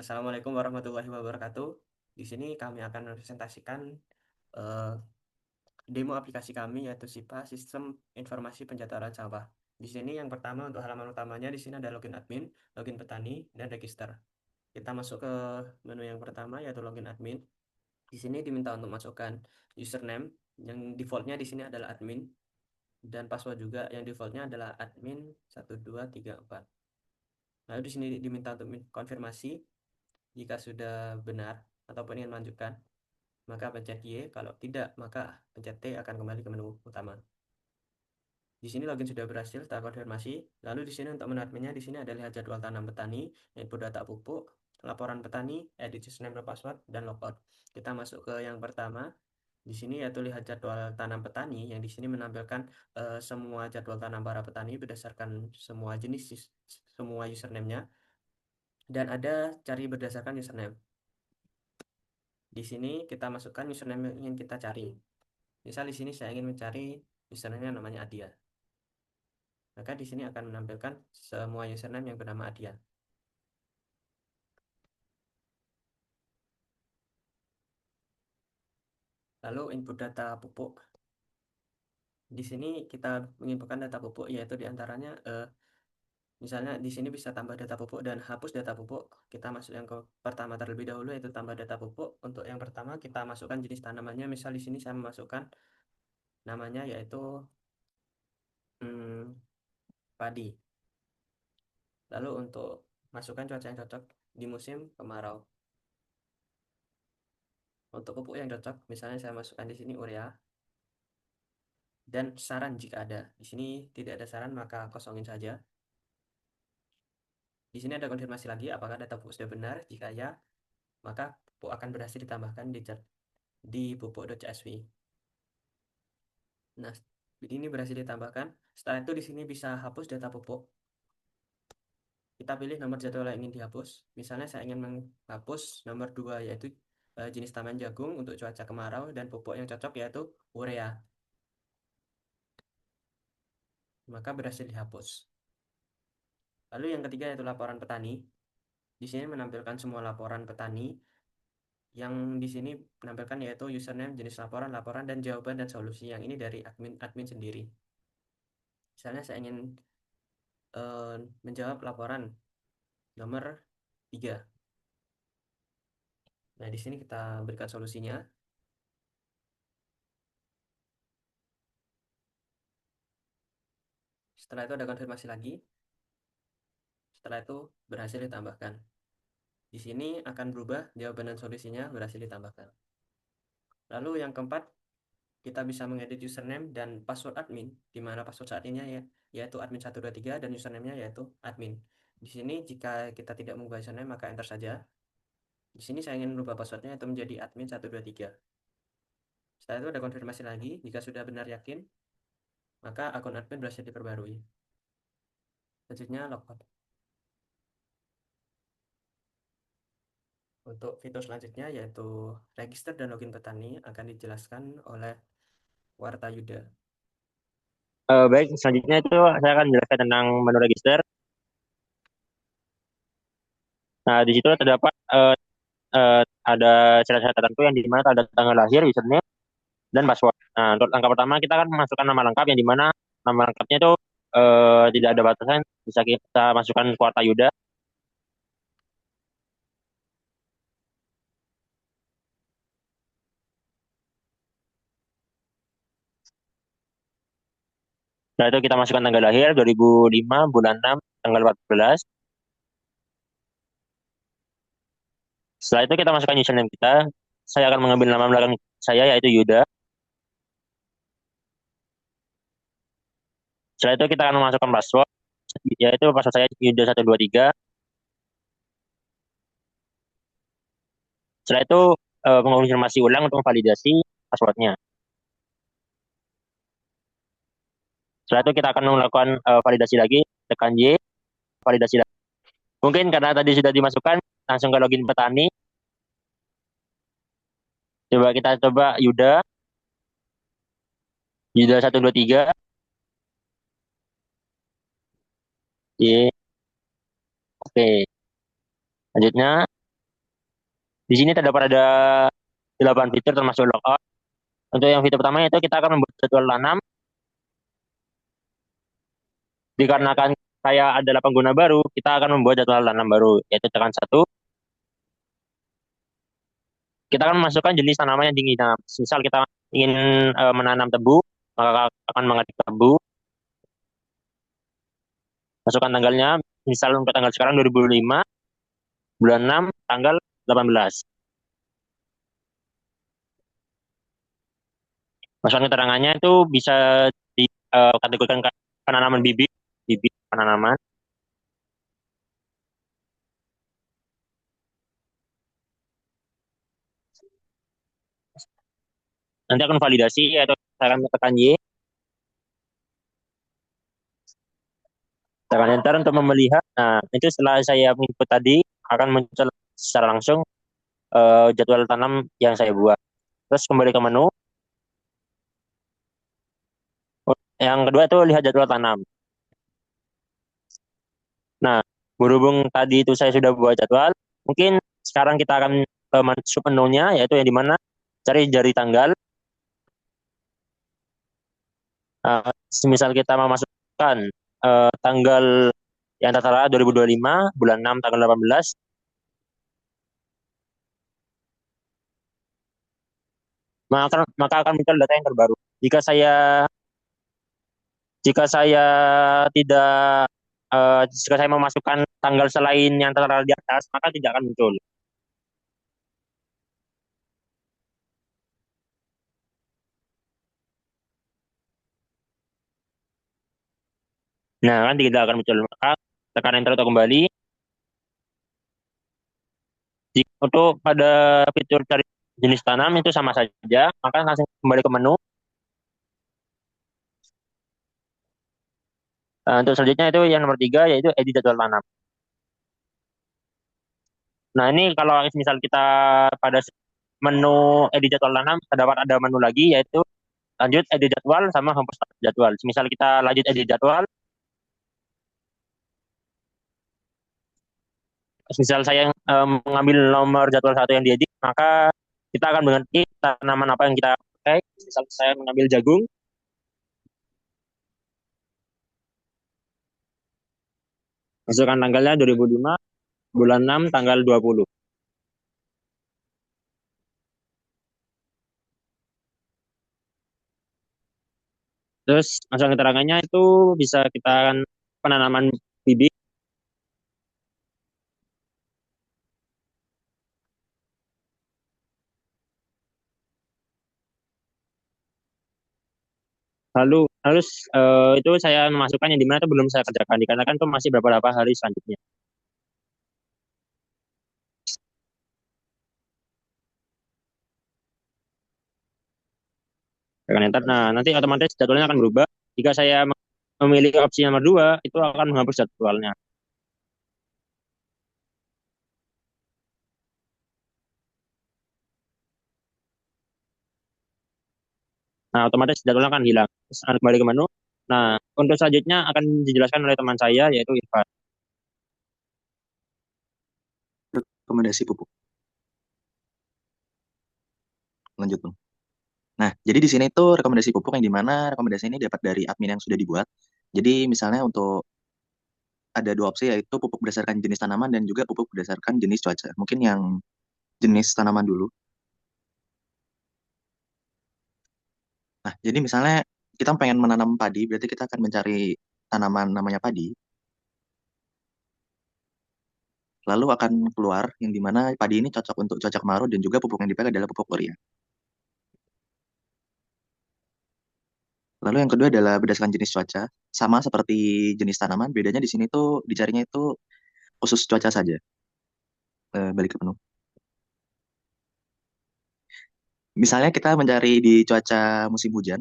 Assalamualaikum warahmatullahi wabarakatuh. Di sini kami akan mempresentasikan eh, demo aplikasi kami yaitu SIPA Sistem Informasi Pencatatan Sampah. Di sini yang pertama untuk halaman utamanya di sini ada login admin, login petani, dan register. Kita masuk ke menu yang pertama yaitu login admin. Di sini diminta untuk masukkan username yang defaultnya di sini adalah admin dan password juga yang defaultnya adalah admin 1234. Lalu di sini diminta untuk konfirmasi. Jika sudah benar ataupun ingin melanjutkan, maka pencet Y. Kalau tidak, maka pencet T akan kembali ke menu utama. Di sini login sudah berhasil, tak konfirmasi. Lalu di sini untuk menu adminnya, di sini ada lihat jadwal tanam petani, input data pupuk, laporan petani, edit username dan password, dan logout. Kita masuk ke yang pertama. Di sini yaitu lihat jadwal tanam petani, yang di sini menampilkan semua jadwal tanam para petani berdasarkan semua jenis, semua username-nya. Dan ada cari berdasarkan username. Di sini kita masukkan username yang ingin kita cari. Misal di sini saya ingin mencari username yang namanya Adia. Maka di sini akan menampilkan semua username yang bernama Adia. Lalu input data pupuk. Di sini kita menginputkan data pupuk yaitu diantaranya misalnya di sini bisa tambah data pupuk dan hapus data pupuk. Kita masuk yang ke pertama terlebih dahulu yaitu tambah data pupuk. Untuk yang pertama kita masukkan jenis tanamannya. Misal di sini saya memasukkan namanya yaitu hmm, padi. Lalu untuk masukkan cuaca yang cocok di musim kemarau. Untuk pupuk yang cocok, misalnya saya masukkan di sini urea dan saran jika ada. Di sini tidak ada saran maka kosongin saja. Di sini ada konfirmasi lagi apakah data pupuk sudah benar. Jika ya, maka pupuk akan berhasil ditambahkan di pupuk.csv. Nah, ini berhasil ditambahkan. Setelah itu di sini bisa hapus data pupuk. Kita pilih nomor jadwal yang ingin dihapus. Misalnya saya ingin menghapus nomor 2 yaitu jenis tanaman jagung untuk cuaca kemarau dan pupuk yang cocok yaitu urea. Maka berhasil dihapus. Lalu yang ketiga yaitu laporan petani. Di sini menampilkan semua laporan petani yang di sini menampilkan yaitu username, jenis laporan, laporan dan jawaban dan solusi. Yang ini dari admin sendiri. Misalnya saya ingin eh, menjawab laporan nomor 3. Nah, di sini kita berikan solusinya. Setelah itu ada konfirmasi lagi. Setelah itu berhasil ditambahkan. Di sini akan berubah jawaban dan solusinya berhasil ditambahkan. Lalu yang keempat, kita bisa mengedit username dan password admin, di mana password saat ini yaitu admin123 dan username-nya yaitu admin. Di sini jika kita tidak mengubah username maka enter saja. Di sini saya ingin merubah passwordnya itu menjadi admin123. Setelah itu ada konfirmasi lagi, jika sudah benar yakin, maka akun admin berhasil diperbarui. Selanjutnya logout. Untuk fitur selanjutnya yaitu register dan login petani akan dijelaskan oleh Warta Yuda. Baik, selanjutnya itu saya akan menjelaskan tentang menu register. Nah, di situ terdapat ada syarat-syarat tertentu yang di mana ada tanggal lahir, username, dan password. Nah, untuk langkah pertama kita akan masukkan nama lengkap yang di mana nama lengkapnya itu tidak ada batasan, bisa kita masukkan kuota Yuda. Setelah itu kita masukkan tanggal lahir 2005 bulan 6 tanggal 14. Setelah itu kita masukkan username kita. Saya akan mengambil nama belakang saya yaitu Yuda. Setelah itu kita akan memasukkan password yaitu password saya Yuda123. Setelah itu mengonfirmasi ulang untuk validasi passwordnya. Setelah itu kita akan melakukan validasi lagi, tekan Y, validasi lagi. Mungkin karena tadi sudah dimasukkan, langsung ke login petani. Coba kita coba Yuda, Yuda123, Y, oke. Selanjutnya, Di sini terdapat ada 8 fitur termasuk logout. Untuk yang fitur pertama itu kita akan membuat jadwal tanam. Dikarenakan saya adalah pengguna baru, kita akan membuat jadwal tanam baru, yaitu tekan satu. Kita akan memasukkan jenis tanaman yang tinggi. Nah, misal kita ingin menanam tebu, maka akan mengetik tebu, masukkan tanggalnya, misal untuk tanggal sekarang 2005, bulan 6, tanggal 18. Masukkan keterangannya itu bisa dikategorikan penanaman bibit, bibit penanaman. Nanti akan validasi, atau saya akan tekan Y, tekan enter untuk melihat. Nah, itu setelah saya input tadi, akan muncul secara langsung jadwal tanam yang saya buat. Terus kembali ke menu. Yang kedua itu lihat jadwal tanam. Nah, berhubung tadi itu saya sudah buat jadwal, mungkin sekarang kita akan masuk menunya, yaitu yang di mana cari jari tanggal. Semisal kita memasukkan tanggal yang tertera 2025, bulan 6, tanggal 18, maka akan muncul data yang terbaru. Jika saya tidak jika saya memasukkan tanggal selain yang tertera di atas, maka tidak akan muncul. Nah, kan tidak akan muncul. Maka tekan enter untuk kembali. Untuk pada fitur cari jenis tanam itu sama saja, maka langsung kembali ke menu. Untuk selanjutnya itu yang nomor 3, yaitu edit jadwal tanam. Nah, ini kalau misal kita pada menu edit jadwal tanam, terdapat ada menu lagi, yaitu lanjut edit jadwal sama hapus jadwal. Misal kita lanjut edit jadwal, misal saya mengambil nomor jadwal satu yang diedit, maka kita akan mengerti tanaman apa yang kita pakai. Misal saya mengambil jagung, masukkan tanggalnya 2005, bulan 6, tanggal 20. Terus masukkan keterangannya itu bisa kita akan penanaman bibit. Lalu harus itu saya memasukkan yang dimana itu belum saya kerjakan, dikarenakan itu masih beberapa hari selanjutnya. Tekan enter. Nah, nanti otomatis jadwalnya akan berubah. Jika saya memilih opsi nomor 2, itu akan menghapus jadwalnya. Nah, otomatis jadwalnya akan hilang. Terus kembali ke menu. Nah, untuk selanjutnya akan dijelaskan oleh teman saya, yaitu Irfan. Rekomendasi pupuk. Lanjut, Bang. Nah, jadi di sini tuh rekomendasi pupuk yang dimana rekomendasi ini dapat dari admin yang sudah dibuat. Jadi misalnya untuk ada dua opsi, yaitu pupuk berdasarkan jenis tanaman dan juga pupuk berdasarkan jenis cuaca. Mungkin yang jenis tanaman dulu. Nah, jadi misalnya kita pengen menanam padi, berarti kita akan mencari tanaman namanya padi. Lalu akan keluar yang dimana padi ini cocok untuk cuaca kemarau dan juga pupuk yang dipakai adalah pupuk urea. Lalu yang kedua adalah berdasarkan jenis cuaca, sama seperti jenis tanaman, bedanya di sini tuh dicarinya itu khusus cuaca saja. Balik ke menu. Misalnya kita mencari di cuaca musim hujan,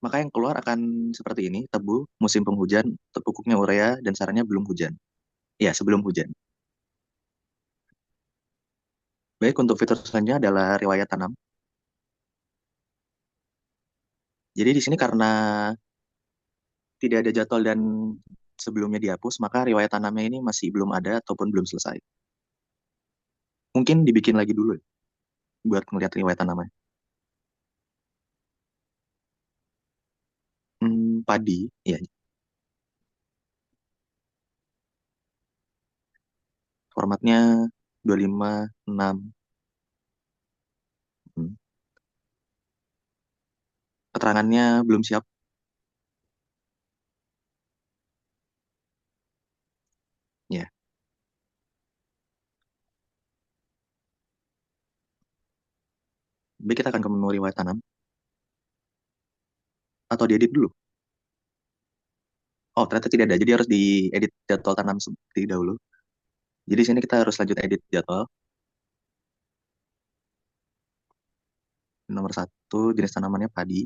maka yang keluar akan seperti ini, tebu, musim penghujan, pupuknya urea, dan sarannya belum hujan. Ya, sebelum hujan. Baik, untuk fitur selanjutnya adalah riwayat tanam. Jadi di sini karena tidak ada jadwal dan sebelumnya dihapus, maka riwayat tanamnya ini masih belum ada ataupun belum selesai. Mungkin dibikin lagi dulu ya, buat ngeliat riwayat tanamnya. Padi, ya. Formatnya 256. Hmm. Keterangannya belum siap. Ya, baik kita akan ke menu riwayat tanam. Atau diedit dulu. Oh, ternyata tidak ada. Jadi harus diedit jadwal tanam seperti dahulu. Jadi sini kita harus lanjut edit jadwal. Nomor satu, jenis tanamannya padi.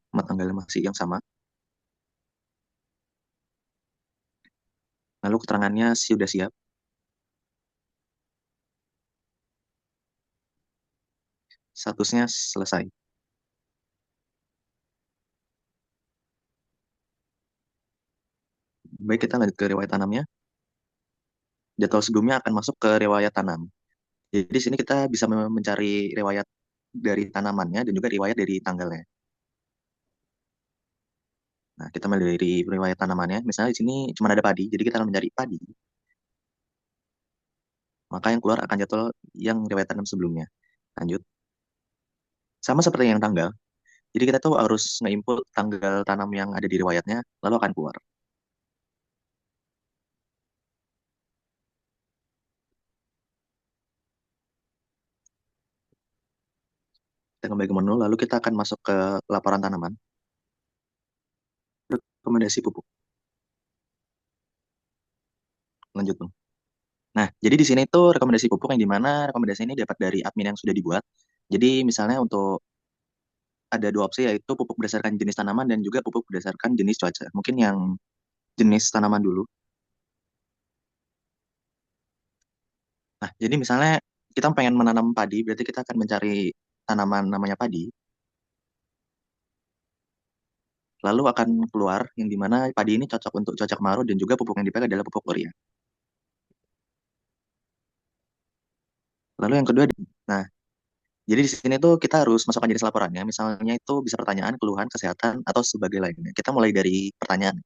Sama tanggalnya masih yang sama. Lalu keterangannya sudah siap. Statusnya selesai. Baik, kita lanjut ke riwayat tanamnya. Jadwal sebelumnya akan masuk ke riwayat tanam. Jadi di sini kita bisa mencari riwayat dari tanamannya dan juga riwayat dari tanggalnya. Nah, kita mulai dari riwayat tanamannya. Misalnya di sini cuma ada padi, jadi kita akan mencari padi. Maka yang keluar akan jadwal yang riwayat tanam sebelumnya. Lanjut. Sama seperti yang tanggal. Jadi kita tuh harus nge-input tanggal tanam yang ada di riwayatnya, lalu akan keluar. Kita kembali ke menu, lalu kita akan masuk ke laporan tanaman. Rekomendasi pupuk. Lanjut, Bang. Nah, jadi di sini tuh rekomendasi pupuk yang dimana rekomendasi ini dapat dari admin yang sudah dibuat. Jadi misalnya untuk ada dua opsi yaitu pupuk berdasarkan jenis tanaman dan juga pupuk berdasarkan jenis cuaca. Mungkin yang jenis tanaman dulu. Nah, jadi misalnya kita pengen menanam padi, berarti kita akan mencari tanaman namanya padi. Lalu akan keluar yang dimana padi ini cocok untuk cuaca kemarau dan juga pupuk yang dipakai adalah pupuk urea. Lalu yang kedua, nah, jadi di sini tuh kita harus masukkan jenis laporannya. Misalnya itu bisa pertanyaan, keluhan, kesehatan, atau sebagai lainnya. Kita mulai dari pertanyaan.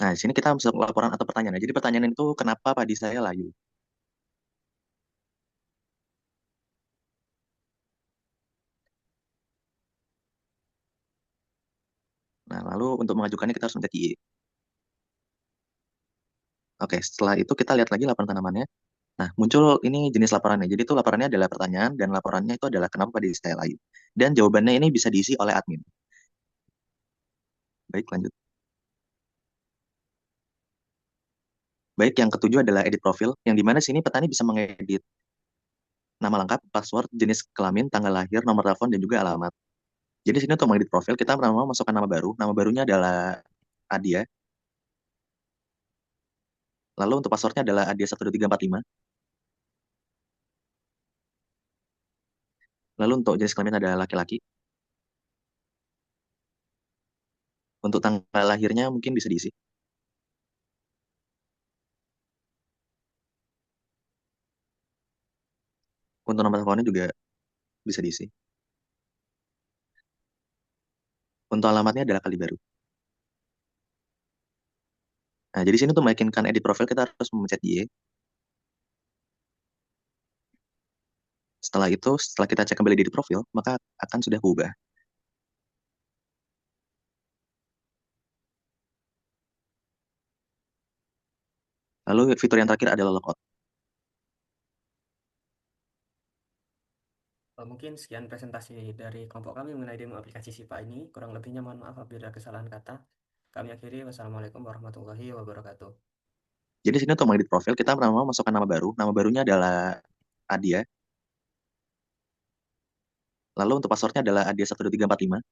Nah, di sini kita masuk laporan atau pertanyaan. Jadi pertanyaan itu kenapa padi saya layu? Nah, lalu untuk mengajukannya kita harus mencet Y. Oke, setelah itu kita lihat lagi laporan tanamannya. Nah, muncul ini jenis laporannya. Jadi itu laporannya adalah pertanyaan dan laporannya itu adalah kenapa padi saya layu. Dan jawabannya ini bisa diisi oleh admin. Baik, lanjut. Baik, yang ketujuh adalah edit profil, yang dimana sini petani bisa mengedit nama lengkap, password, jenis kelamin, tanggal lahir, nomor telepon, dan juga alamat. Jadi sini untuk mengedit profil, kita pertama masukkan nama baru. Nama barunya adalah Adia. Lalu untuk passwordnya adalah Adia12345. Lalu untuk jenis kelamin adalah laki-laki. Untuk tanggal lahirnya mungkin bisa diisi. Untuk nomor teleponnya juga bisa diisi. Untuk alamatnya adalah Kalibaru. Nah, jadi sini untuk meyakinkan edit profil, kita harus memencet Y. Setelah itu, setelah kita cek kembali edit profil, maka akan sudah berubah. Lalu fitur yang terakhir adalah logout. Mungkin sekian presentasi dari kelompok kami mengenai demo aplikasi SIPA ini. Kurang lebihnya mohon maaf apabila ada kesalahan kata. Kami akhiri. Wassalamualaikum warahmatullahi wabarakatuh. Jadi sini untuk mengedit profil, kita pertama masukkan nama baru. Nama barunya adalah Adia. Lalu untuk passwordnya adalah Adia12345.